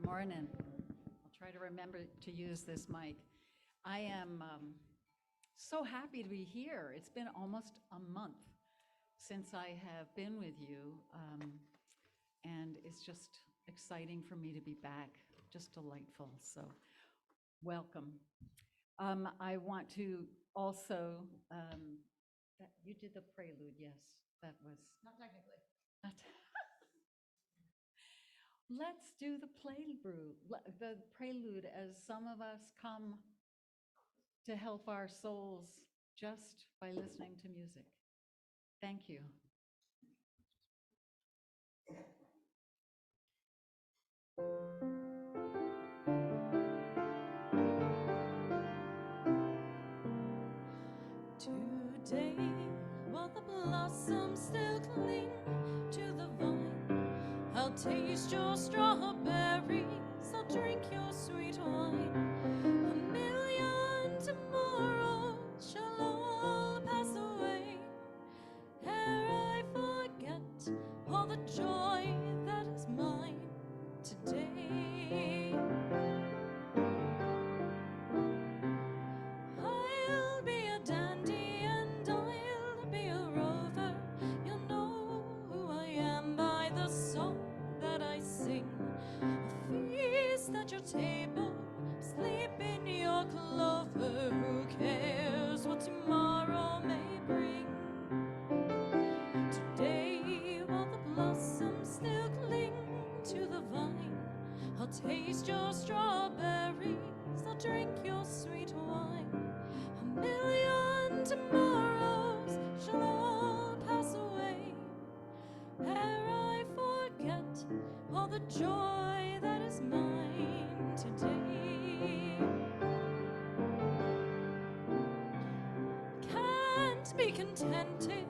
Good morning. I'll try to remember to use this mic. I am so happy to be here. It's been almost a month since I have been with you, and it's just exciting for me to be back. Just delightful. So, welcome. I want to also. You did the prelude, yes. That was Not technically. not. Let's do the prelude as some of us come to help our souls just by listening to music. Thank you. Today, while the blossoms still cling to the vine, I'll taste your strawberries, I'll drink your sweet wine. A million tomorrows shall all pass away, ere I forget all the joy that is mine today. I'll be a dandy and I'll be a rover. You'll know who I am by the song that I sing. A feast at your table, sleep in your clover. Who cares what tomorrow may bring? Today, while the blossoms still cling to the vine, I'll taste your strawberries, I'll drink your sweet wine. A million tomorrows shall all pass away, ere I forget all the joy that is mine today. Can't be contented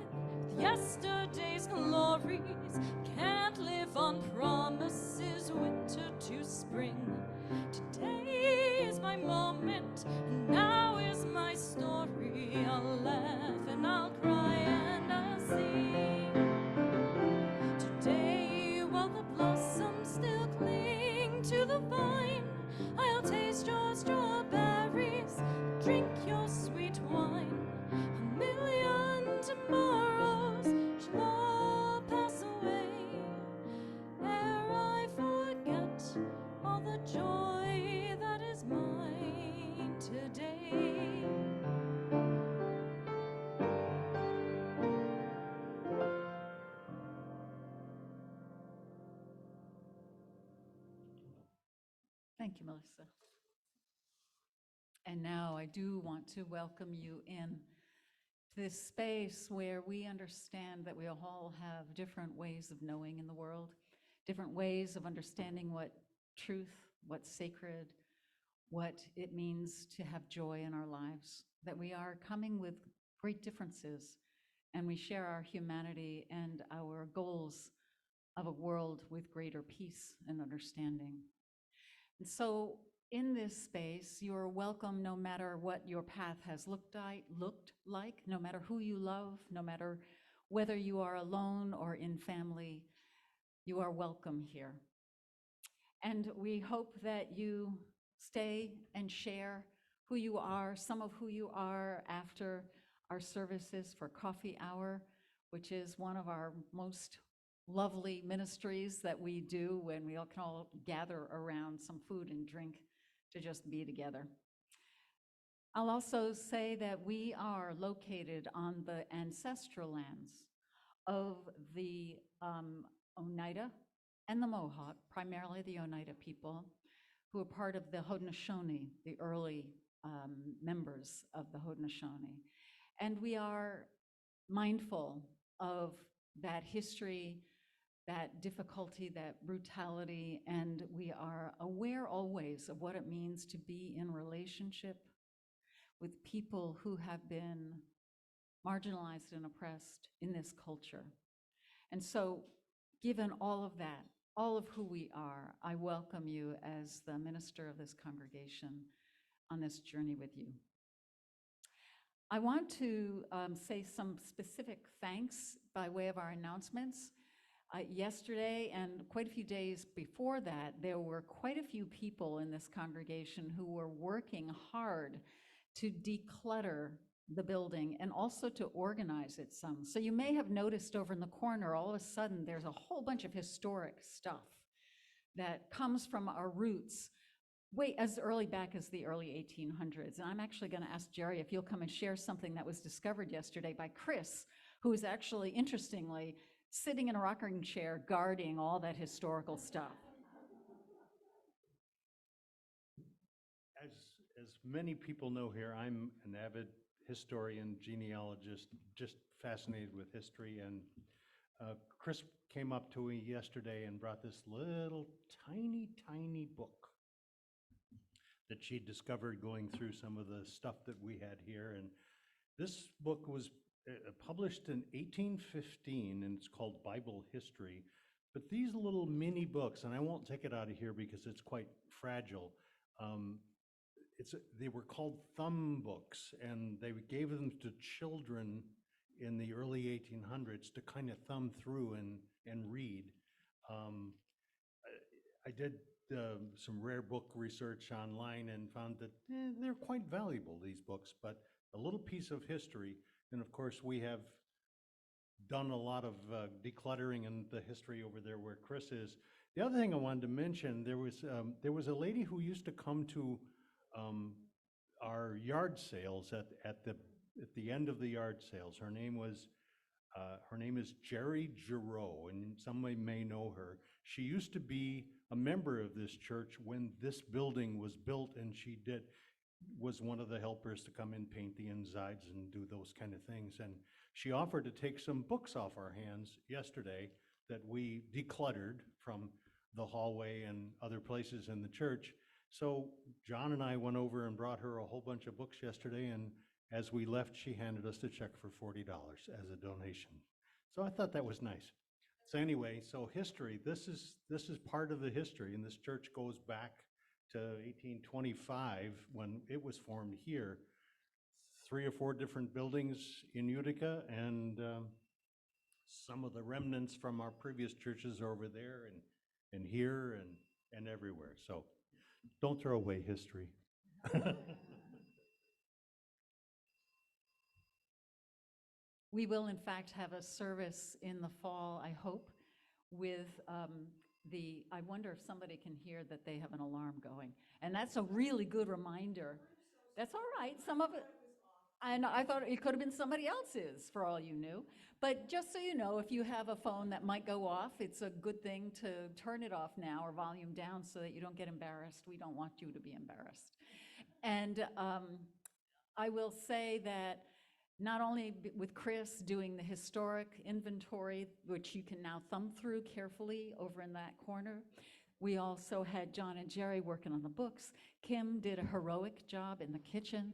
with yesterday's glories, can't live on promises, winter to spring. Today is my moment, and now is my story. I'll laugh and I'll cry and I'll sing. Today, while the blossoms still cling to the vine, I'll taste your strawberries, drink your sweet wine. A million tomorrows shall all pass away, ere I forget all the joy that is mine today. Thank you, Melissa. And now I do want to welcome you in this space where we understand that we all have different ways of knowing in the world, different ways of understanding what truth, what's sacred, what it means to have joy in our lives, that we are coming with great differences, and we share our humanity and our goals of a world with greater peace and understanding. And so in this space, you're welcome no matter what your path has looked like, no matter who you love, no matter whether you are alone or in family, you are welcome here. And we hope that you stay and share who you are, some of who you are after our services for coffee hour, which is one of our most lovely ministries that we do when we all can all gather around some food and drink to just be together. I'll also say that we are located on the ancestral lands of the Oneida and the Mohawk, primarily the Oneida people, who are part of the Haudenosaunee, the early members of the Haudenosaunee. And we are mindful of that history, that difficulty, that brutality, and we are aware always of what it means to be in relationship with people who have been marginalized and oppressed in this culture. And so, given all of that, all of who we are, I welcome you as the minister of this congregation on this journey with you. I want to say some specific thanks by way of our announcements. Yesterday and quite a few days before that, there were quite a few people in this congregation who were working hard to declutter the building and also to organize it some. So you may have noticed over in the corner, all of a sudden, there's a whole bunch of historic stuff that comes from our roots way as early back as the early 1800s. And I'm actually going to ask Jerry if you'll come and share something that was discovered yesterday by Chris, who is actually, interestingly, sitting in a rocking chair guarding all that historical stuff. As many people know here, I'm an avid historian, genealogist, just fascinated with history. And Chris came up to me yesterday and brought this little tiny book that she discovered going through some of the stuff that we had here. And this book was published in 1815, and it's called Bible History. But these little mini books, and I won't take it out of here because it's quite fragile, they were called thumb books, and they gave them to children in the early 1800s to kind of thumb through and read. I did some rare book research online and found that they're quite valuable, these books, but a little piece of history. And of course, we have done a lot of decluttering and the history over there where Chris is. The other thing I wanted to mention, there was a lady who used to come to our yard sales at the end of the yard sales. Her name is Jerry Giroux, and some may know her. She used to be a member of this church when this building was built, and she was one of the helpers to come and paint the insides and do those kind of things. And she offered to take some books off our hands yesterday that we decluttered from the hallway and other places in the church. So John and I went over and brought her a whole bunch of books yesterday, and as we left, she handed us a check for $40 as a donation. So I thought that was nice. So anyway, so history, this is part of the history, and this church goes back to 1825 when it was formed here. 3 or 4 different buildings in Utica, and some of the remnants from our previous churches are over there and here and everywhere. So don't throw away history. We will, in fact, have a service in the fall, I hope, with I wonder if somebody can hear that they have an alarm going. And that's a really good reminder. That's all right. Some of it, and I thought it could have been somebody else's for all you knew. But just so you know, if you have a phone that might go off, it's a good thing to turn it off now or volume down so that you don't get embarrassed. We don't want you to be embarrassed. And I will say that not only with Chris doing the historic inventory, which you can now thumb through carefully over in that corner, we also had John and Jerry working on the books. Kim did a heroic job in the kitchen,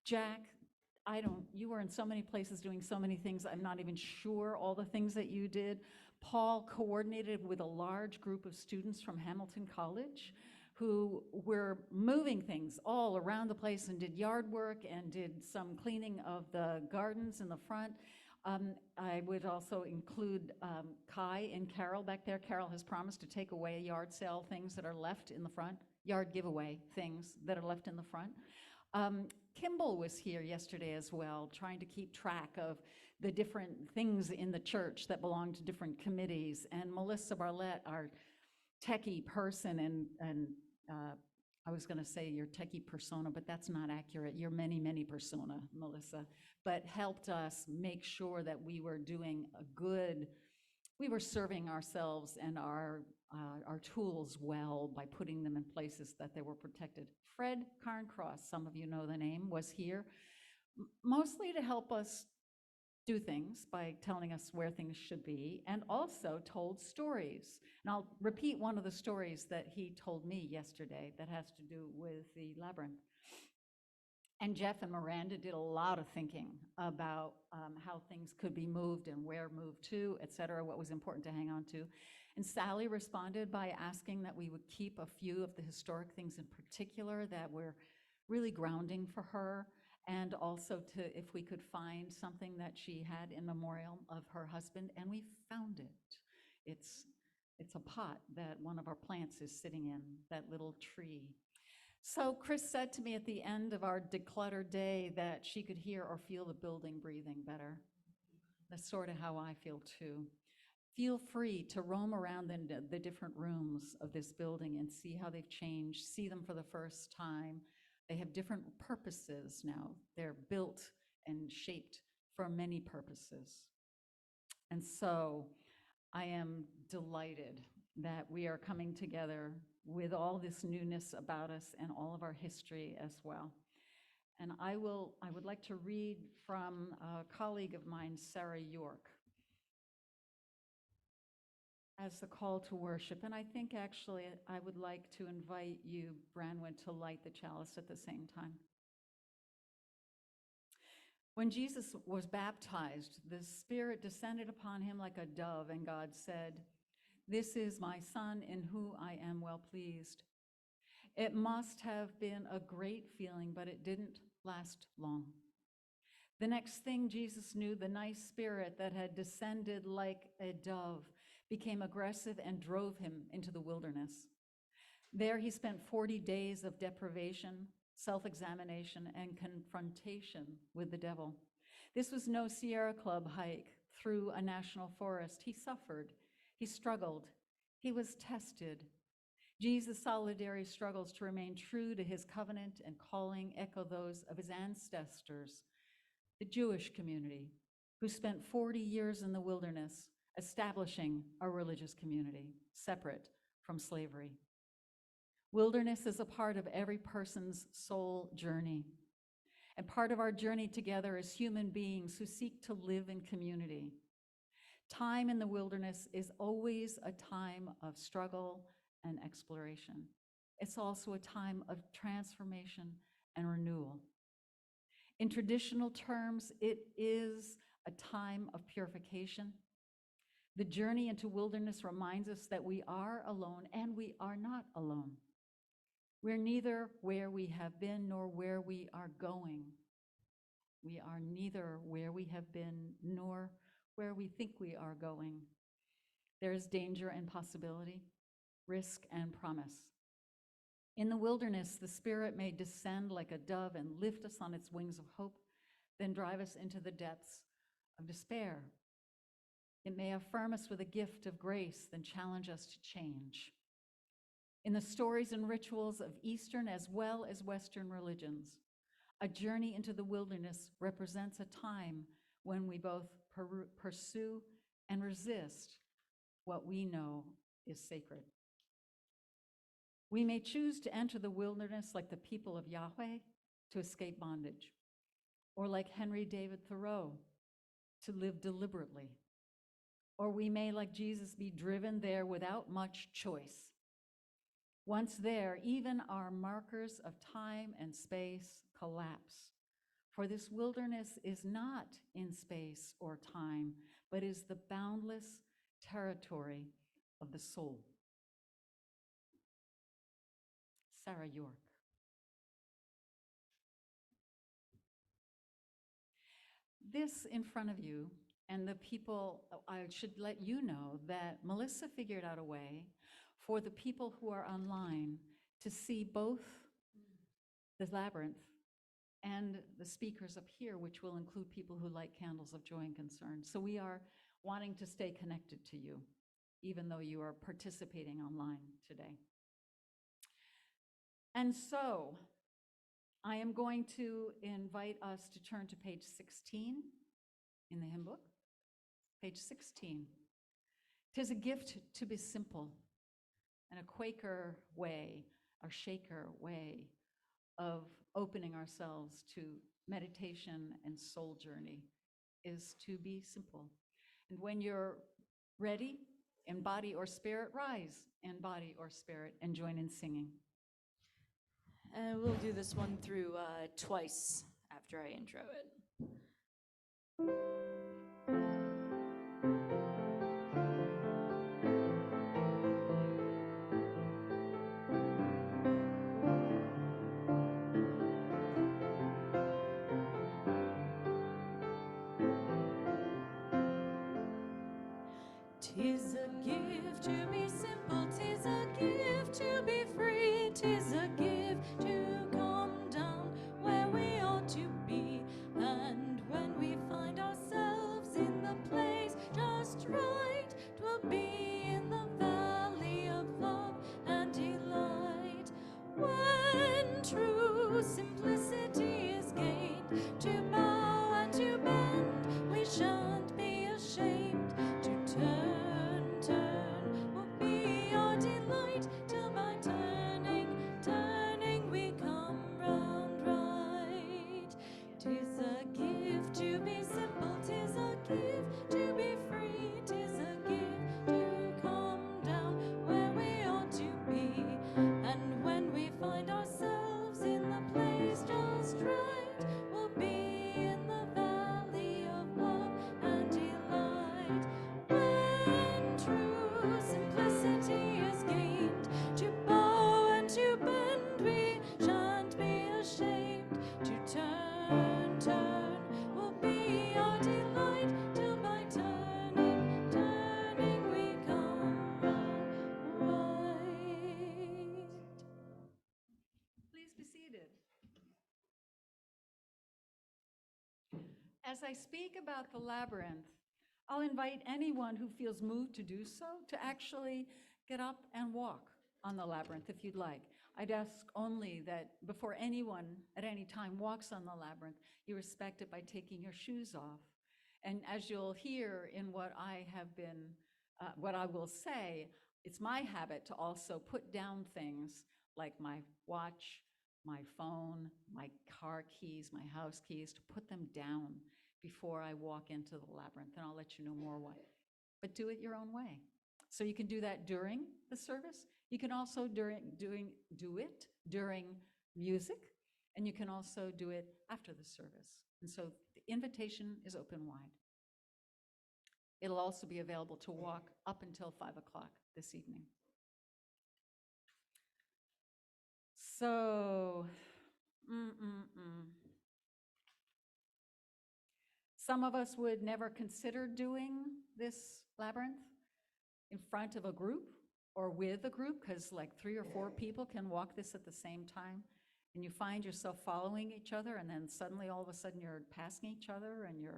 Jack, you were in so many places doing so many things, I'm not even sure all the things that you did. Paul coordinated with a large group of students from Hamilton College who were moving things all around the place and did yard work and did some cleaning of the gardens in the front. I would also include Kai and Carol back there. Carol has promised to take away yard sale things that are left in the front, yard giveaway things that are left in the front. Kimball was here yesterday as well, trying to keep track of the different things in the church that belong to different committees. And Melissa Barlett, our techie person, and I was going to say your techie persona, but that's not accurate. You're many persona, Melissa, but helped us make sure that we were doing we were serving ourselves and our tools well by putting them in places that they were protected. Fred Carncross, some of you know the name, was here, mostly to help us do things by telling us where things should be, and also told stories. And I'll repeat one of the stories that he told me yesterday that has to do with the Labyrinth. And Jeff and Miranda did a lot of thinking about how things could be moved and where moved to, et cetera, what was important to hang on to. And Sally responded by asking that we would keep a few of the historic things in particular that were really grounding for her. and also to if we could find something that she had in memorial of her husband, and we found it. It's it's a pot that one of our plants is sitting in, that little tree. So Chris said to me at the end of our decluttered day that she could hear or feel the building breathing better. That's sort of how I feel too. Feel free to roam around in the different rooms of this building and see how they've changed, see them for the first time. They have different purposes now. They're built and shaped for many purposes. And so I am delighted that we are coming together with all this newness about us and all of our history as well. And I would like to read from a colleague of mine, Sarah York, as the call to worship. And I think actually I would like to invite you, Branwen, to light the chalice at the same time. When Jesus was baptized, the Spirit descended upon him like a dove, and God said, "This is my Son in whom I am well pleased." It must have been a great feeling, but it didn't last long. The next thing Jesus knew, the nice spirit that had descended like a dove became aggressive and drove him into the wilderness. There he spent 40 days of deprivation, self-examination, and confrontation with the devil. This was no Sierra Club hike through a national forest. He suffered, he struggled, he was tested. Jesus' solitary struggles to remain true to his covenant and calling echo those of his ancestors, the Jewish community, who spent 40 years in the wilderness establishing a religious community separate from slavery. Wilderness is a part of every person's soul journey. And part of our journey together as human beings who seek to live in community. Time in the wilderness is always a time of struggle and exploration. It's also a time of transformation and renewal. In traditional terms, it is a time of purification. The journey into wilderness reminds us that we are alone and we are not alone. We're neither where we have been nor where we are going. We are neither where we have been nor where we think we are going. There is danger and possibility, risk and promise. In the wilderness, the Spirit may descend like a dove and lift us on its wings of hope, then drive us into the depths of despair. It may affirm us with a gift of grace, then challenge us to change. In the stories and rituals of Eastern as well as Western religions, a journey into the wilderness represents a time when we both pursue and resist what we know is sacred. We may choose to enter the wilderness like the people of Yahweh to escape bondage, or like Henry David Thoreau to live deliberately. Or we may, like Jesus, be driven there without much choice. Once there, even our markers of time and space collapse. For this wilderness is not in space or time, but is the boundless territory of the soul. Sarah York. This in front of you and the people, I should let you know that Melissa figured out a way for the people who are online to see both the Labyrinth and the speakers up here, which will include people who light candles of joy and concern. So we are wanting to stay connected to you, even though you are participating online today. And so I am going to invite us to turn to page 16 in the hymn book. Page 16. 'Tis a gift to be simple, and a Quaker way, or Shaker way, of opening ourselves to meditation and soul journey is to be simple. And when you're ready, in body or spirit, rise in body or spirit and join in singing. And we'll do this one through twice after I intro it. 'Tis a gift to be simple, 'tis a gift to be free, 'tis a gift to come down where we ought to be. And when we find ourselves in the place just right, 'twill be in the valley of love and delight. When true simplicity is gained, to bow and to bend, we shan't be ashamed. To turn, turn will be our delight, till by turning, turning we come round right. 'Tis a gift to be simple, 'tis a gift to be free, 'tis a gift to come down where we ought to be. And when we find ourselves in the place just right, we'll be in the valley of love and delight. When true simplicity is gained, to bow and to bend, we shan't be ashamed. To turn, turn will be our delight, till by turning, turning we come round right. Please be seated. As I speak about the labyrinth, I'll invite anyone who feels moved to do so to actually get up and walk on the labyrinth if you'd like. I'd ask only that before anyone at any time walks on the labyrinth, you respect it by taking your shoes off. And as you'll hear in what I will say, it's my habit to also put down things like my watch, my phone, my car keys, my house keys, to put them down before I walk into the labyrinth, and I'll let you know more why. But do it your own way. So you can do that during the service. You can also do it during music, and you can also do it after the service. And so the invitation is open wide. It'll also be available to walk up until 5 o'clock this evening. So, some of us would never consider doing this labyrinth in front of a group or with a group, because like 3 or 4 people can walk this at the same time, and you find yourself following each other, and then suddenly all of a sudden you're passing each other, and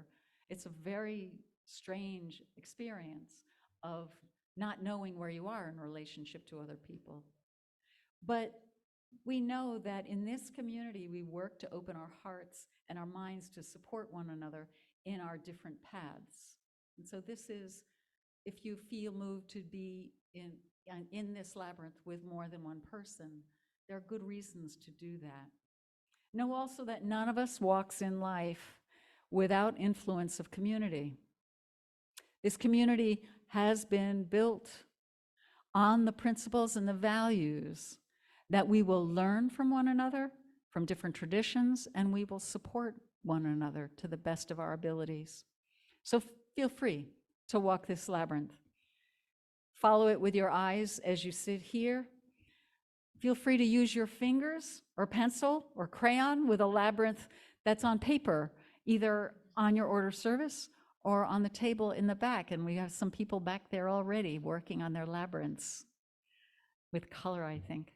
it's a very strange experience of not knowing where you are in relationship to other people. But we know that in this community, we work to open our hearts and our minds to support one another in our different paths. And so this is, if you feel moved to be in this labyrinth with more than one person, there are good reasons to do that. Know also that none of us walks in life without influence of community. This community has been built on the principles and the values that we will learn from one another, from different traditions, and we will support one another to the best of our abilities. So feel free to walk this labyrinth. Follow it with your eyes as you sit here. Feel free to use your fingers or pencil or crayon with a labyrinth that's on paper, either on your order service or on the table in the back. And we have some people back there already working on their labyrinths with color, I think.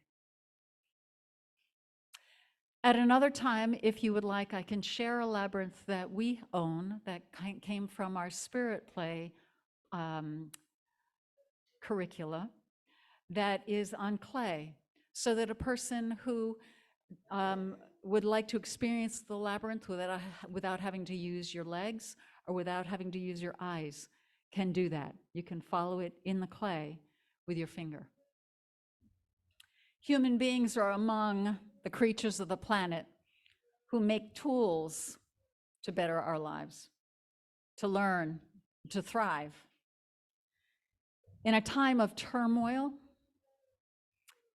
At another time, if you would like, I can share a labyrinth that we own that came from our spirit play curricula that is on clay, so that a person who would like to experience the labyrinth without having to use your legs or without having to use your eyes can do that. You can follow it in the clay with your finger. Human beings are among the creatures of the planet who make tools to better our lives, to learn, to thrive. In a time of turmoil,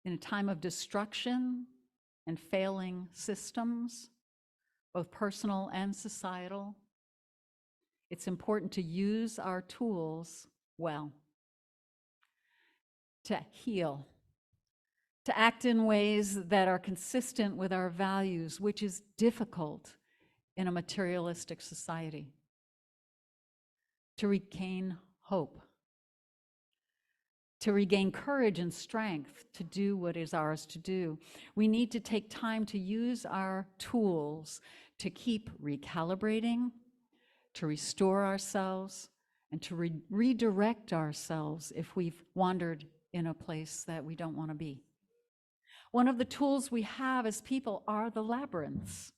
in a time of destruction and failing systems, both personal and societal, it's important to use our tools well, to heal, to act in ways that are consistent with our values, which is difficult in a materialistic society, to regain hope, to regain courage and strength to do what is ours to do, we need to take time to use our tools to keep recalibrating, to restore ourselves, and to redirect ourselves if we've wandered in a place that we don't want to be. One of the tools we have as people are the labyrinths.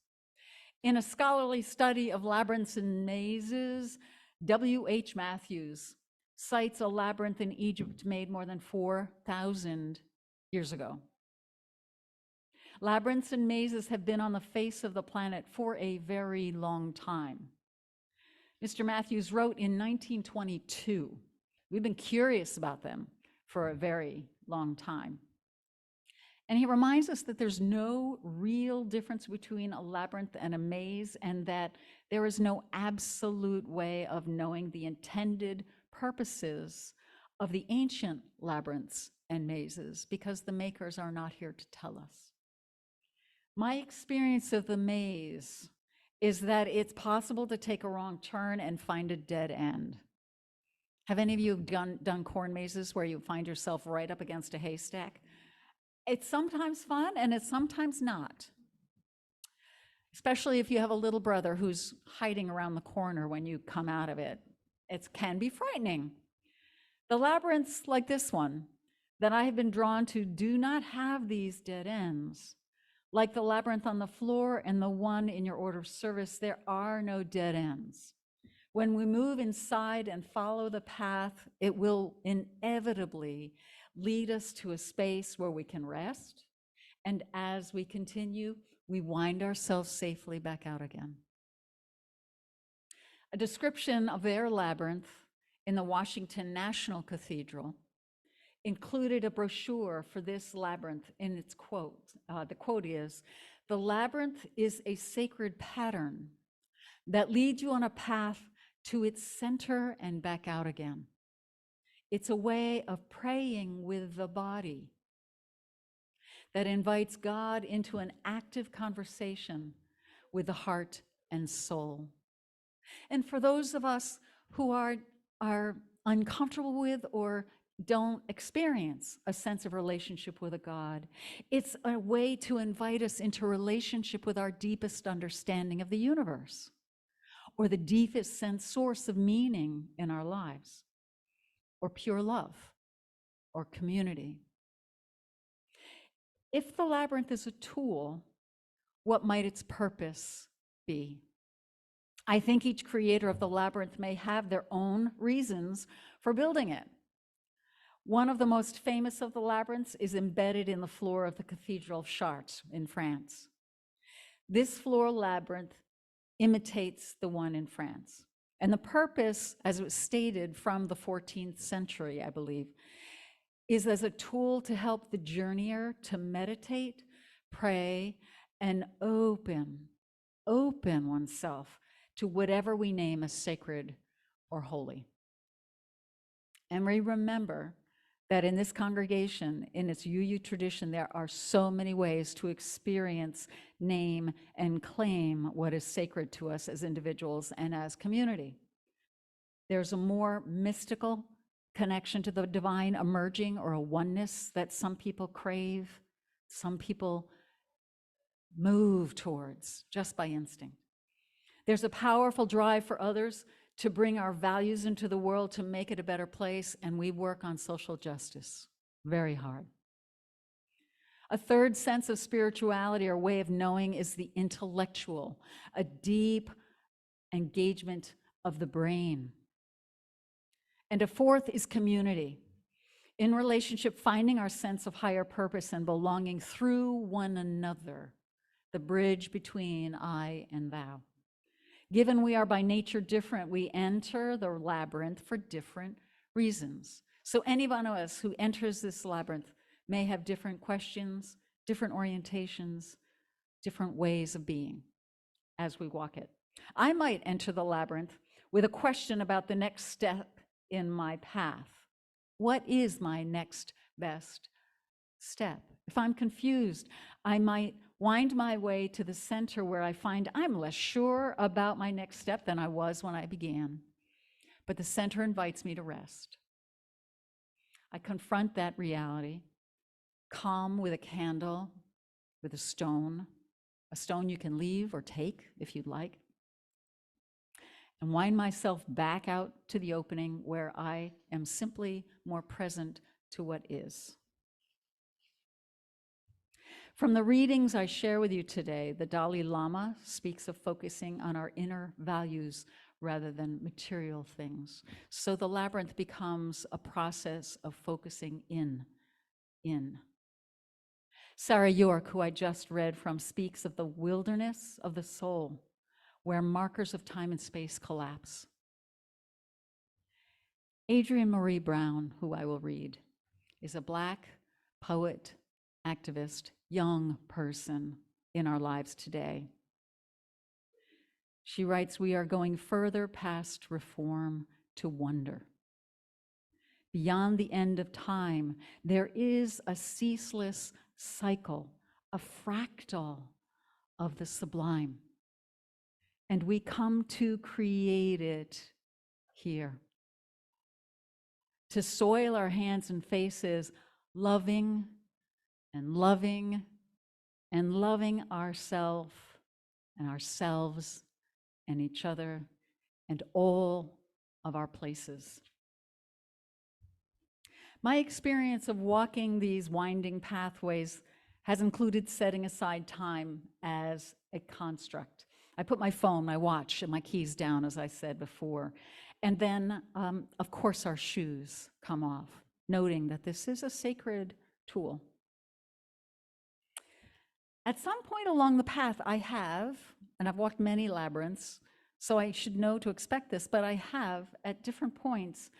In a scholarly study of labyrinths and mazes, W.H. Matthews cites a labyrinth in Egypt made more than 4,000 years ago. Labyrinths and mazes have been on the face of the planet for a very long time. Mr. Matthews wrote in 1922. We've been curious about them for a very long time. And he reminds us that there's no real difference between a labyrinth and a maze, and that there is no absolute way of knowing the intended purposes of the ancient labyrinths and mazes, because the makers are not here to tell us. My experience of the maze is that it's possible to take a wrong turn and find a dead end. Have any of you done corn mazes where you find yourself right up against a haystack? It's sometimes fun and it's sometimes not. Especially if you have a little brother who's hiding around the corner when you come out of it. It can be frightening. The labyrinths like this one that I have been drawn to do not have these dead ends. Like the labyrinth on the floor and the one in your order of service, there are no dead ends. When we move inside and follow the path, it will inevitably lead us to a space where we can rest. And as we continue, we wind ourselves safely back out again. A description of their labyrinth in the Washington National Cathedral included a brochure for this labyrinth in its quote. The quote is, "The labyrinth is a sacred pattern that leads you on a path to its center and back out again. It's a way of praying with the body that invites God into an active conversation with the heart and soul." And for those of us who are uncomfortable with or don't experience a sense of relationship with a God, it's a way to invite us into relationship with our deepest understanding of the universe, or the deepest source of meaning in our lives, or pure love, or community. If the labyrinth is a tool, what might its purpose be? I think each creator of the labyrinth may have their own reasons for building it. One of the most famous of the labyrinths is embedded in the floor of the Cathedral of Chartres in France. This floor labyrinth imitates the one in France. And the purpose, as it was stated from the 14th century, I believe, is as a tool to help the journeyer to meditate, pray, and open oneself to whatever we name as sacred or holy. And we remember that in this congregation, in its UU tradition, there are so many ways to experience, name, and claim what is sacred to us as individuals and as community. There's a more mystical connection to the divine emerging, or a oneness that some people crave, some people move towards just by instinct. There's a powerful drive for others to bring our values into the world to make it a better place, and we work on social justice very hard. A third sense of spirituality or way of knowing is the intellectual, a deep engagement of the brain. And a fourth is community. In relationship, finding our sense of higher purpose and belonging through one another, the bridge between I and thou. Given we are by nature different, we enter the labyrinth for different reasons. So any one of us who enters this labyrinth may have different questions, different orientations, different ways of being as we walk it. I might enter the labyrinth with a question about the next step in my path. What is my next best step? If I'm confused, I might wind my way to the center where I find I'm less sure about my next step than I was when I began. But the center invites me to rest. I confront that reality, calm with a candle, with a stone you can leave or take if you'd like, and wind myself back out to the opening where I am simply more present to what is. From the readings I share with you today, the Dalai Lama speaks of focusing on our inner values rather than material things. So the labyrinth becomes a process of focusing in. Sarah York, who I just read from, speaks of the wilderness of the soul, where markers of time and space collapse. Adrienne Marie Brown, who I will read, is a Black poet, activist, young person in our lives today. She writes, "We are going further past reform to wonder. Beyond the end of time, there is a ceaseless cycle, a fractal of the sublime. And we come to create it here. To soil our hands and faces, loving and loving and loving ourselves and each other and all of our places." My experience of walking these winding pathways has included setting aside time as a construct. I put my phone, my watch, and my keys down, as I said before. And then, of course, our shoes come off, noting that this is a sacred tool. At some point along the path, I have, and I've walked many labyrinths, so I should know to expect this, but I have, at different points,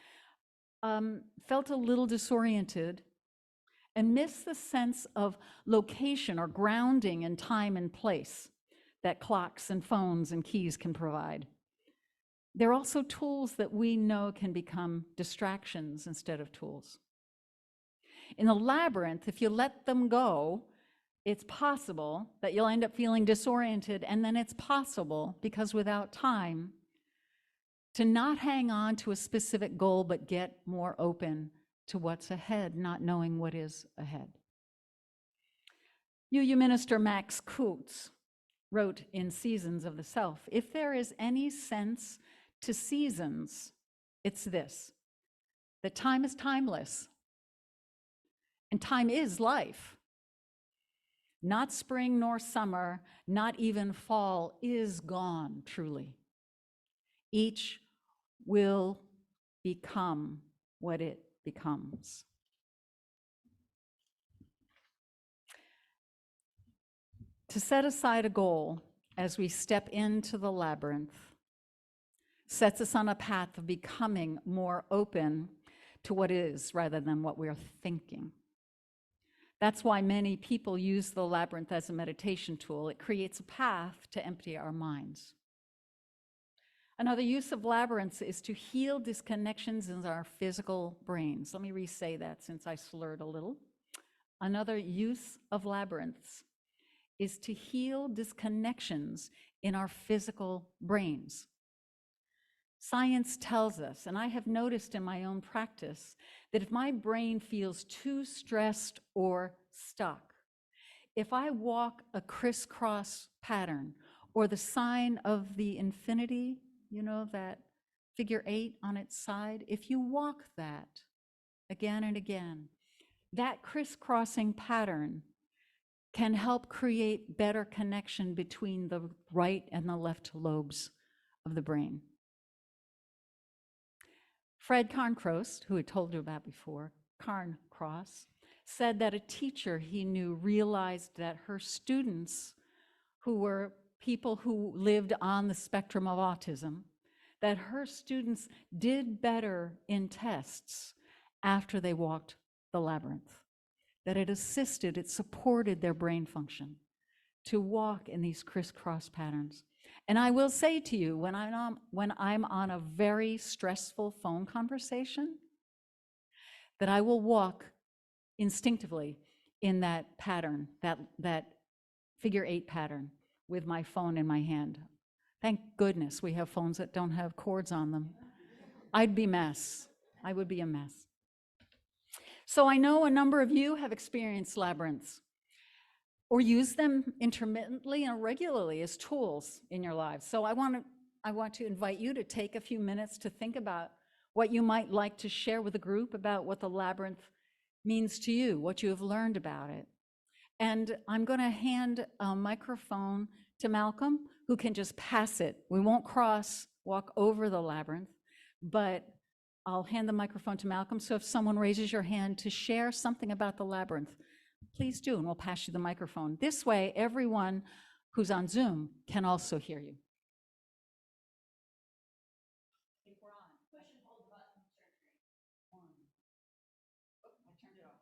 felt a little disoriented and missed the sense of location or grounding in time and place that clocks and phones and keys can provide. They're also tools that we know can become distractions instead of tools. In the labyrinth, if you let them go, it's possible that you'll end up feeling disoriented, and then it's possible, because without time, to not hang on to a specific goal, but get more open to what's ahead, not knowing what is ahead. UU minister Max Kutz wrote in Seasons of the Self, "If there is any sense to seasons, it's this, that time is timeless, and time is life. Not spring nor summer, not even fall is gone, truly. Each will become what it becomes." To set aside a goal as we step into the labyrinth sets us on a path of becoming more open to what is rather than what we're thinking. That's why many people use the labyrinth as a meditation tool. It creates a path to empty our minds. Another use of labyrinths is to heal disconnections in our physical brains. Let me re-say that since I slurred a little. Another use of labyrinths is to heal disconnections in our physical brains. Science tells us, and I have noticed in my own practice, that if my brain feels too stressed or stuck, if I walk a crisscross pattern or the sign of the infinity, you know, that figure 8 on its side, if you walk that again and again, that crisscrossing pattern can help create better connection between the right and the left lobes of the brain. Fred Carncross, who I told you about before, Carncross, said that a teacher he knew realized that her students, who were people who lived on the spectrum of autism, that her students did better in tests after they walked the labyrinth, that it assisted, it supported their brain function to walk in these crisscross patterns. And I will say to you, when I'm on a very stressful phone conversation, that I will walk instinctively in that pattern, that figure 8 pattern with my phone in my hand. Thank goodness we have phones that don't have cords on them. I'd be a mess. I would be a mess. So I know a number of you have experienced labyrinths or use them intermittently and regularly as tools in your lives. So I want to invite you to take a few minutes to think about what you might like to share with the group about what the labyrinth means to you, what you have learned about it. And I'm going to hand a microphone to Malcolm, who can just pass it. We won't walk over the labyrinth, but I'll hand the microphone to Malcolm. So if someone raises your hand to share something about the labyrinth, please do, and we'll pass you the microphone. This way, everyone who's on Zoom can also hear you. If we're on, push and hold the button. On. Oh, I turned it off.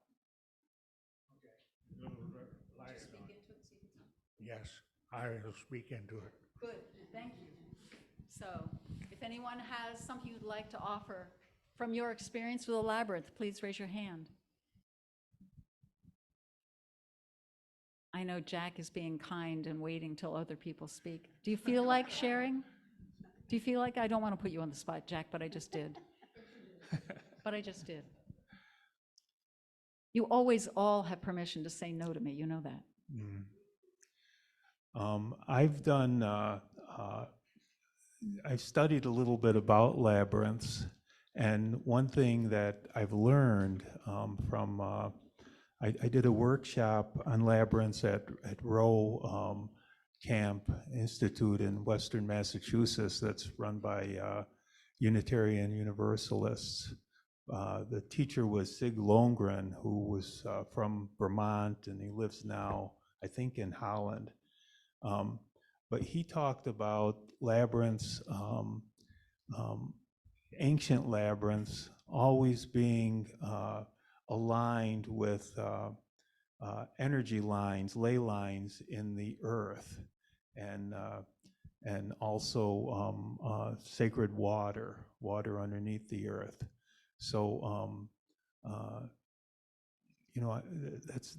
Light Speak on. into it, see if it's on. Yes, I will speak into it. Good, thank you. So if anyone has something you'd like to offer from your experience with the labyrinth, please raise your hand. I know Jack is being kind and waiting till other people speak. Do you feel like sharing? Do you feel like, I don't want to put you on the spot, Jack, but I just did. But I just did. You always all have permission to say no to me, you know that. I've done, I've studied a little bit about labyrinths, and one thing that I've learned I did a workshop on labyrinths at Rowe Camp Institute in Western Massachusetts that's run by Unitarian Universalists. The teacher was Sig Longren, who was from Vermont, and he lives now, I think, in Holland. But he talked about labyrinths, ancient labyrinths, always being aligned with energy lines, ley lines in the earth, and also sacred water underneath the earth. So you know,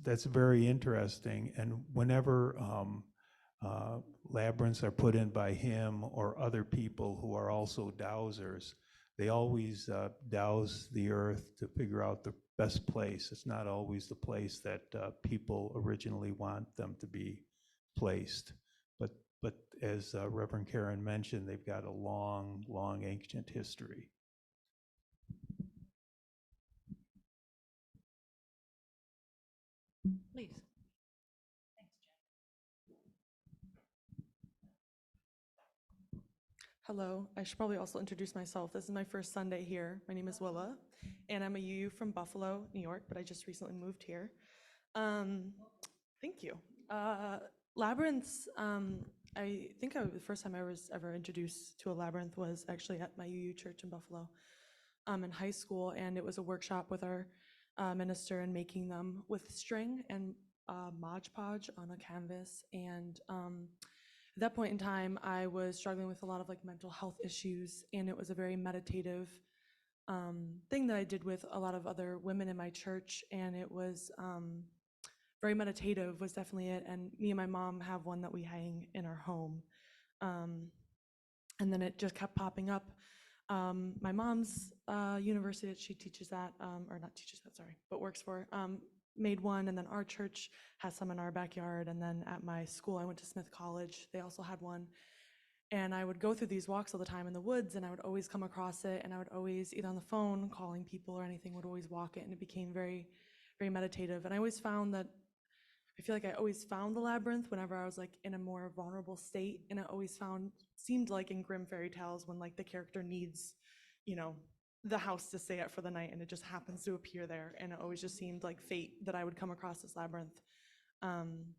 that's very interesting. And whenever labyrinths are put in by him or other people who are also dowsers, they always douse the earth to figure out the best place. It's not always the place that people originally want them to be placed. But as Reverend Karen mentioned, they've got a long, long ancient history. Please. Hello, I should probably also introduce myself. This is my first Sunday here. My name is Willa, and I'm a UU from Buffalo, New York, but I just recently moved here. Thank you. Labyrinths, I think the first time I was ever introduced to a labyrinth was actually at my UU church in Buffalo in high school, and it was a workshop with our minister and making them with string and Mod Podge on a canvas. And at that point in time, I was struggling with a lot of like mental health issues, and it was a very meditative thing that I did with a lot of other women in my church, and it was very meditative was definitely it. And me and my mom have one that we hang in our home, and then it just kept popping up. My mom's university that she teaches at, or not teaches that, sorry, but works for, made one, and then our church has some in our backyard, and then at my school, I went to Smith College, they also had one. And I would go through these walks all the time in the woods, and I would always come across it, and I would always, either on the phone, calling people or anything, would always walk it, and it became very, very meditative. And I always found that, I feel like I always found the labyrinth whenever I was like in a more vulnerable state, and I always seemed like in Grimm fairy tales when like the character needs, you know, the house to stay at for the night, and it just happens to appear there, and it always just seemed like fate that I would come across this labyrinth. And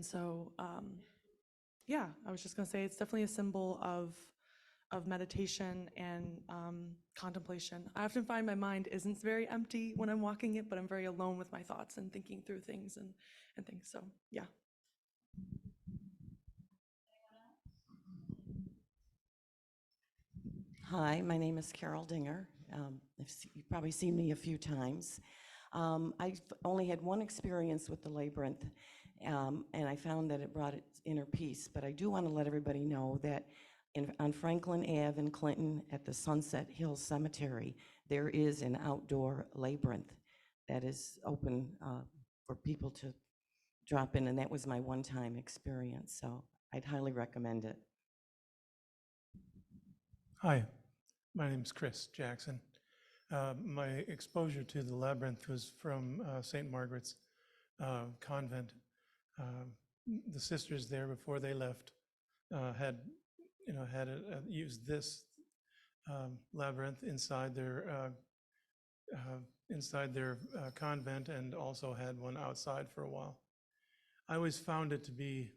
so yeah, I was just gonna say it's definitely a symbol of meditation and contemplation. I often find my mind isn't very empty when I'm walking it, but I'm very alone with my thoughts and thinking through things and things. So yeah. Hi, my name is Carol Dinger. You've probably seen me a few times. I've only had one experience with the labyrinth, and I found that it brought its inner peace. But I do want to let everybody know that on Franklin Ave in Clinton at the Sunset Hills Cemetery, there is an outdoor labyrinth that is open for people to drop in, and that was my one-time experience, so I'd highly recommend it. Hi, my name's Chris Jackson. My exposure to the Labyrinth was from St. Margaret's convent. The sisters there, before they left, had used this labyrinth inside their convent, and also had one outside for a while. I always found it to be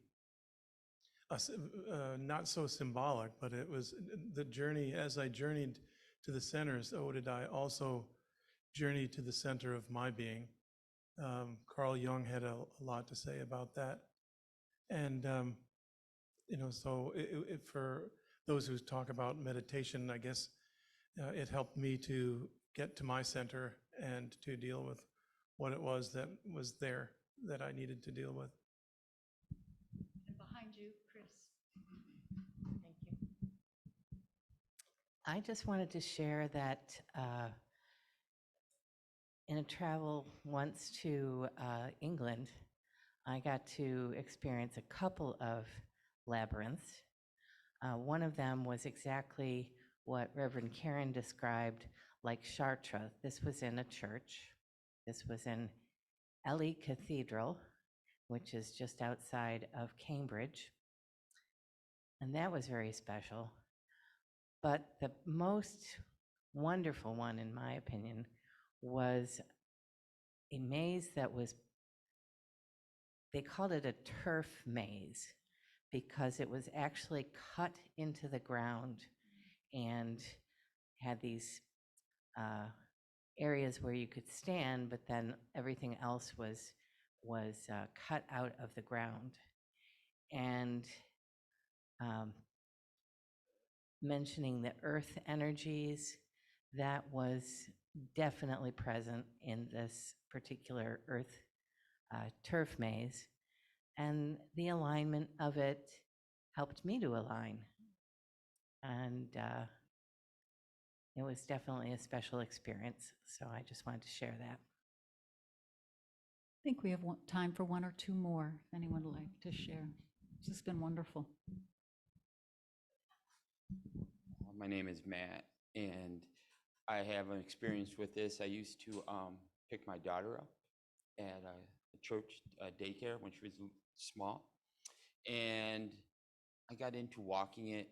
not so symbolic, but it was the journey. As I journeyed to the center, so did I also journey to the center of my being. Carl Jung had a lot to say about that. And, so for those who talk about meditation, I guess it helped me to get to my center and to deal with what it was that was there that I needed to deal with. And behind you, Chris. Thank you. I just wanted to share that in a travel once to England, I got to experience a couple of labyrinths. One of them was exactly what Reverend Karen described, like Chartres. This was in a church. This was in Ely Cathedral, which is just outside of Cambridge. And that was very special. But the most wonderful one, in my opinion, was a maze that was, they called it a turf maze because it was actually cut into the ground and had these areas where you could stand, but then everything else was cut out of the ground. And mentioning the earth energies, that was definitely present in this particular earth turf maze. And the alignment of it helped me to align. And it was definitely a special experience. So I just wanted to share that. I think we have time for one or two more, if anyone would like to share. This has been wonderful. My name is Matt, and I have an experience with this. I used to pick my daughter up at a church daycare when she was small, and I got into walking it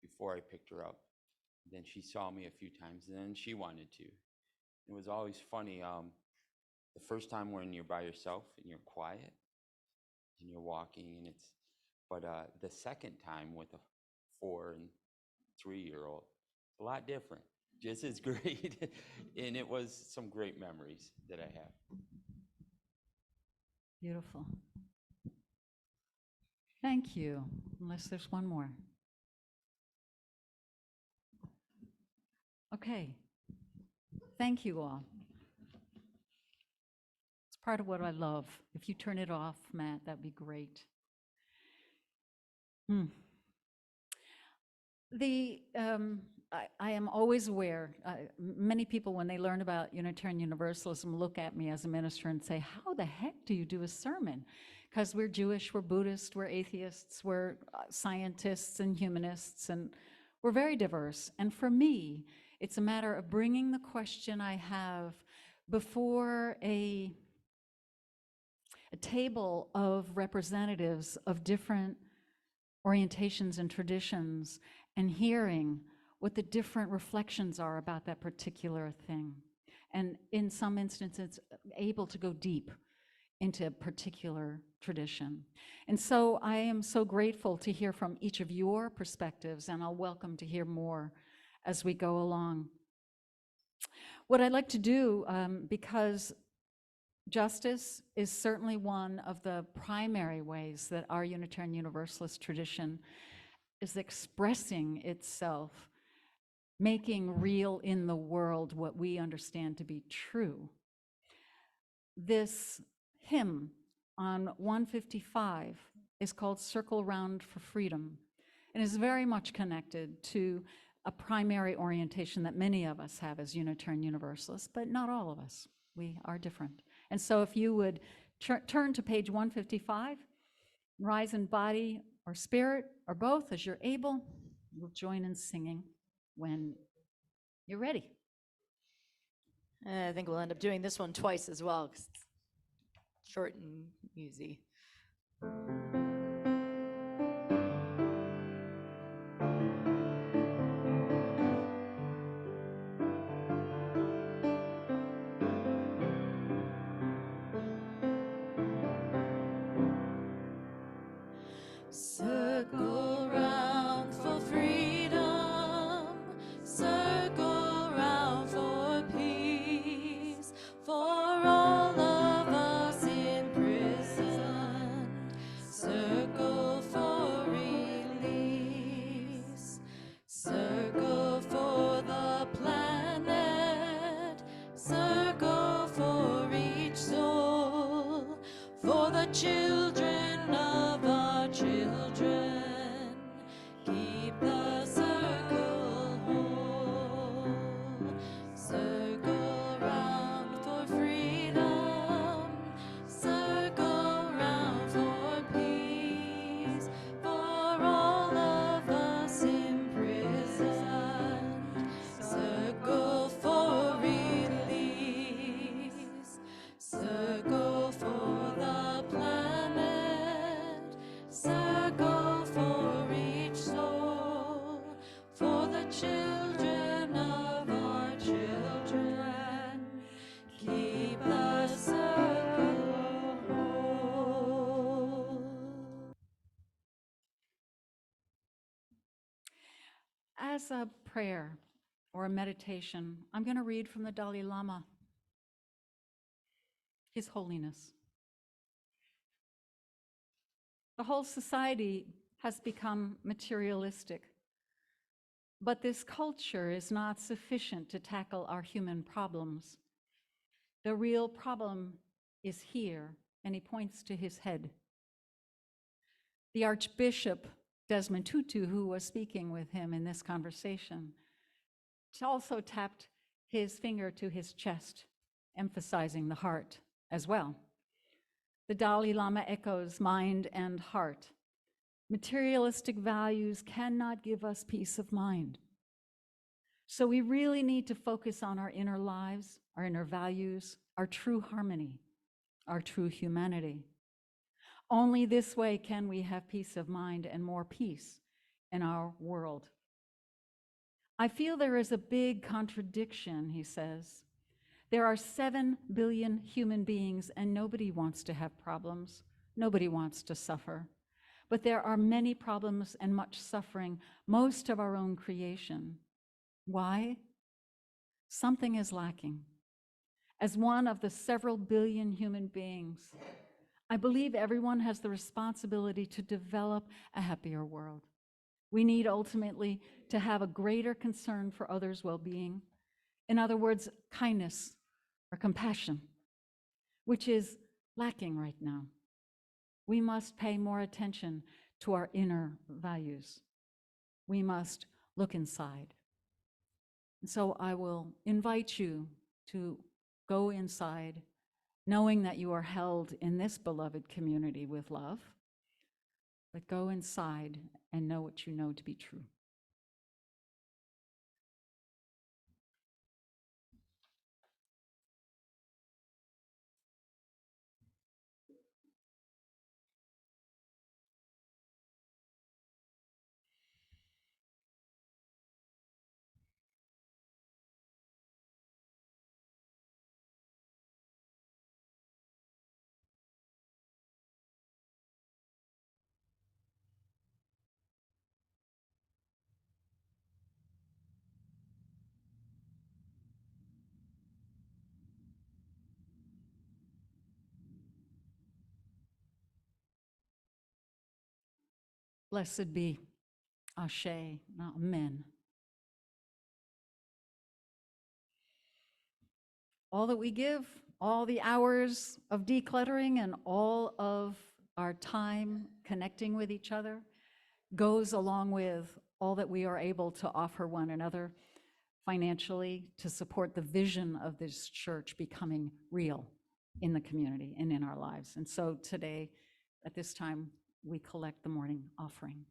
before I picked her up. Then she saw me a few times, and then she wanted to. It was always funny. The first time when you're by yourself and you're quiet and you're walking, and but the second time with a 4 and 3-year-old, it's a lot different, just as great. And it was some great memories that I have. Beautiful. Thank you. Unless there's one more. Okay. Thank you all. It's part of what I love. If you turn it off, Matt, that'd be great. I am always aware, many people when they learn about Unitarian Universalism look at me as a minister and say, how the heck do you do a sermon? Because we're Jewish, we're Buddhist, we're atheists, we're scientists and humanists, and we're very diverse. And for me, it's a matter of bringing the question I have before a table of representatives of different orientations and traditions, and hearing what the different reflections are about that particular thing. And in some instances, able to go deep into a particular tradition. And so I am so grateful to hear from each of your perspectives, and I'll welcome to hear more as we go along. What I'd like to do, because justice is certainly one of the primary ways that our Unitarian Universalist tradition is expressing itself, making real in the world what we understand to be true. This hymn on 155 is called Circle Round for Freedom, and is very much connected to a primary orientation that many of us have as Unitarian Universalists, but not all of us. We are different. And so if you would turn to page 155, rise in body or spirit or both as you're able, we'll join in singing when you're ready. I think we'll end up doing this one twice as well, 'cause it's short and easy. Circle round for freedom, circle round for peace, for all of us imprisoned, circle for release, circle for the planet, circle for each soul, for the children of our children, keep the circle whole. Circle round for freedom, circle round for peace, for all of us imprisoned, circle for release, circle for the planet, circle for each soul, for the children of our children, keep the circle whole. As a prayer or a meditation, I'm going to read from the Dalai Lama, His Holiness. The whole society has become materialistic, but this culture is not sufficient to tackle our human problems. The real problem is here, and he points to his head. The Archbishop Desmond Tutu, who was speaking with him in this conversation, also tapped his finger to his chest, emphasizing the heart as well. The Dalai Lama echoes mind and heart. Materialistic values cannot give us peace of mind. So we really need to focus on our inner lives, our inner values, our true harmony, our true humanity. Only this way can we have peace of mind and more peace in our world. I feel there is a big contradiction, he says. There are 7 billion human beings and nobody wants to have problems. Nobody wants to suffer. But there are many problems and much suffering, most of our own creation. Why? Something is lacking. As one of the several billion human beings, I believe everyone has the responsibility to develop a happier world. We need ultimately to have a greater concern for others' well-being. In other words, kindness or compassion, which is lacking right now. We must pay more attention to our inner values. We must look inside. And so I will invite you to go inside, knowing that you are held in this beloved community with love, but go inside and know what you know to be true. Blessed be. Ashe, amen. All that we give, all the hours of decluttering and all of our time connecting with each other goes along with all that we are able to offer one another financially to support the vision of this church becoming real in the community and in our lives. And so today, at this time, we collect the morning offering.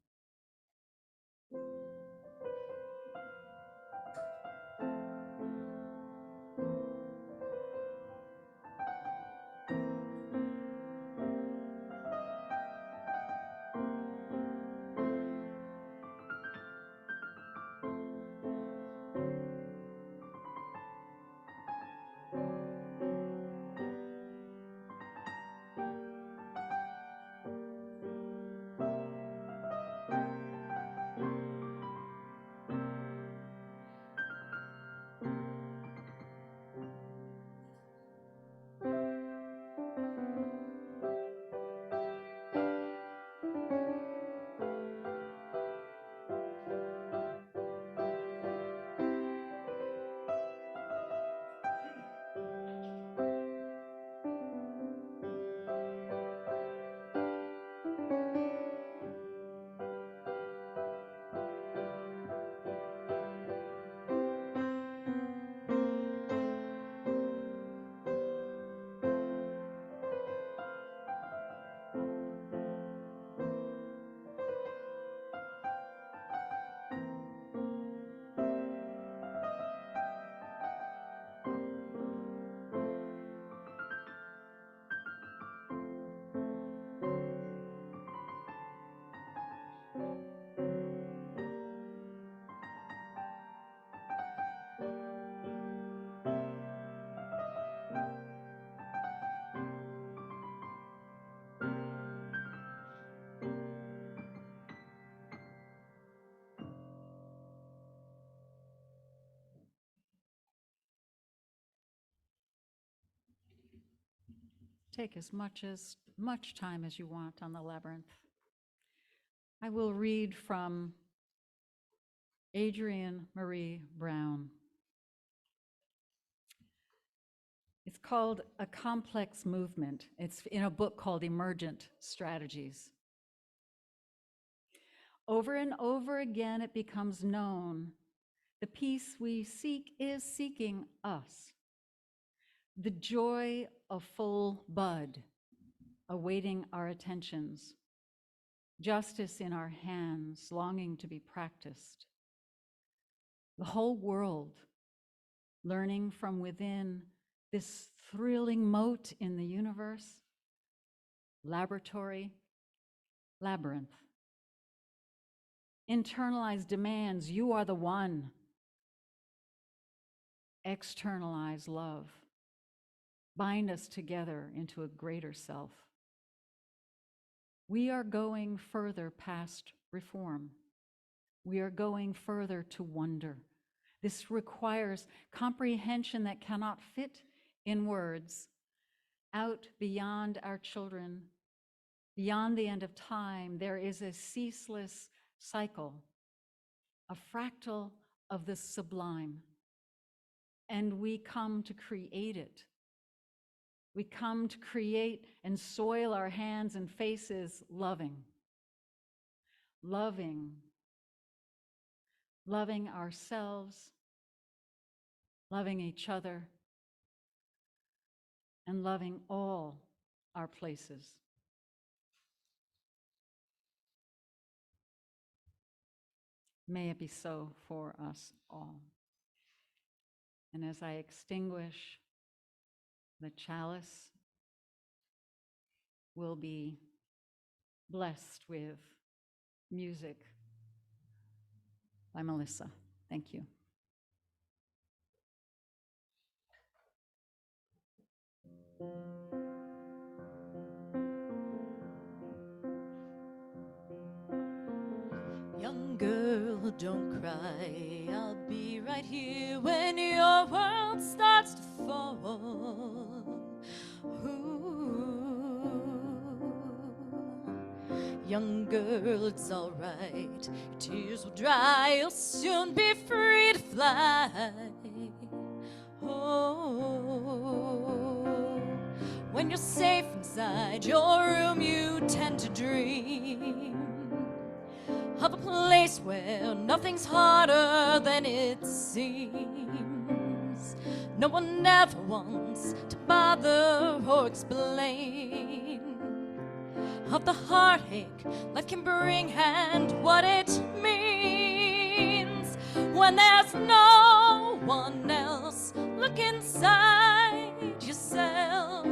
Take as much time as you want on the labyrinth. I will read from Adrienne Marie Brown. It's called A Complex Movement. It's in a book called Emergent Strategies. Over and over again, it becomes known the peace we seek is seeking us. The joy of full bud, awaiting our attentions. Justice in our hands, longing to be practiced. The whole world, learning from within this thrilling moat in the universe. Laboratory, labyrinth. Internalized demands, you are the one. Externalize love. Bind us together into a greater self. We are going further past reform. We are going further to wonder. This requires comprehension that cannot fit in words. Out beyond our children, beyond the end of time, there is a ceaseless cycle, a fractal of the sublime. And we come to create it. We come to create and soil our hands and faces loving. Loving ourselves, loving each other, and loving all our places. May it be so for us all. And as I extinguish the chalice, will be blessed with music by Melissa. Thank you. Young girl, don't cry. I'll be right here when your world starts to fall. Ooh. Young girl, it's all right. Your tears will dry. You'll soon be free to fly. Oh, when you're safe inside your room, you tend to dream of a place where nothing's harder than it seems. No one ever wants to bother or explain of the heartache life can bring and what it means when there's no one else. Look inside yourself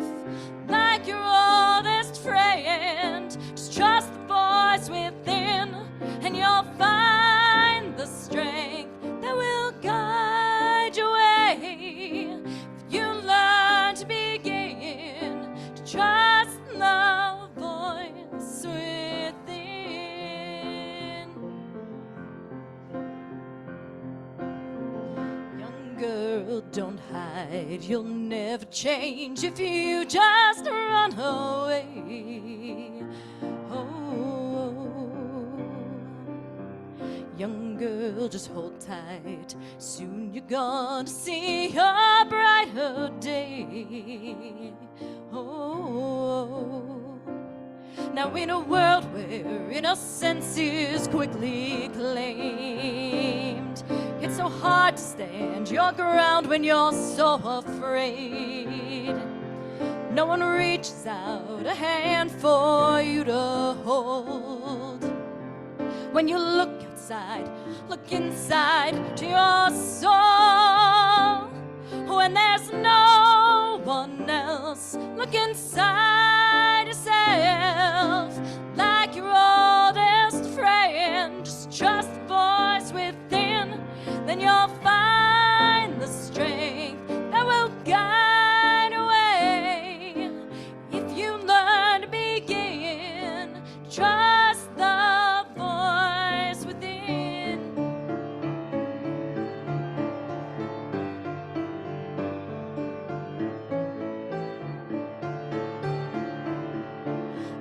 like your oldest friend. Just trust the voice within, and you'll find the strength that will guide your way. If you learn to begin to trust the voice within. Young girl, don't hide, you'll never change if you just run away. Oh, young girl, just hold tight, soon you're gonna see a brighter day. Oh, now in a world where innocence is quickly claimed, it's so hard to stand your ground when you're so afraid. No one reaches out a hand for you to hold. When you look outside, look inside to your soul. When there's no one else, look inside yourself like your oldest friend. Just trust the voice within, then you'll find the strength that will guide away. If you learn to begin, trust the voice within.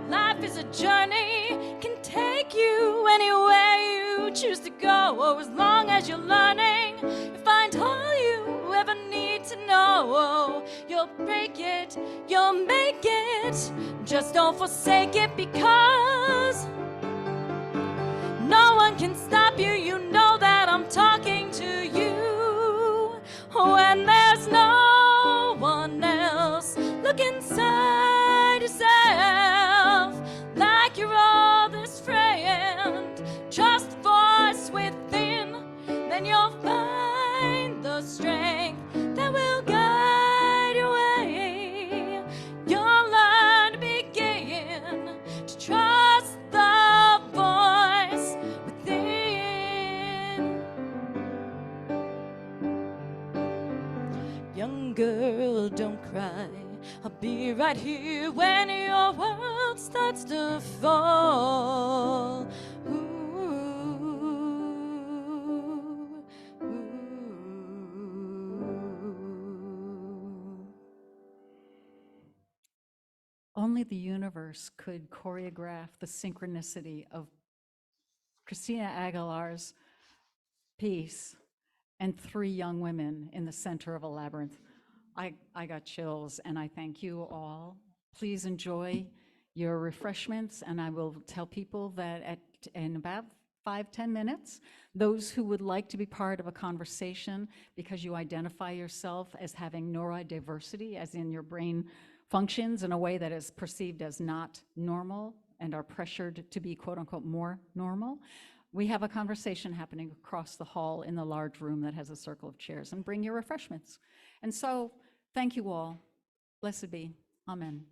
Life is a journey, can take you anywhere you choose to go. As long as you're learning, you find all you ever need to know. You'll break it, you'll make it. Just don't forsake it, because no one can stop you. You know that I'm talking to you. When there's no one else, look inside yourself like your oldest friend. Trust the voice within, then you'll find the strength that will guide your way. You'll learn to begin to trust the voice within. Young girl, don't cry, I'll be right here when your world starts to fall. Ooh, ooh. Only the universe could choreograph the synchronicity of Christina Aguilar's piece and three young women in the center of a labyrinth. I got chills, and I thank you all. Please enjoy your refreshments, and I will tell people that in about 5-10 minutes, those who would like to be part of a conversation because you identify yourself as having neurodiversity, as in your brain functions in a way that is perceived as not normal and are pressured to be quote unquote more normal, we have a conversation happening across the hall in the large room that has a circle of chairs, and bring your refreshments. And so, thank you all. Blessed be. Amen.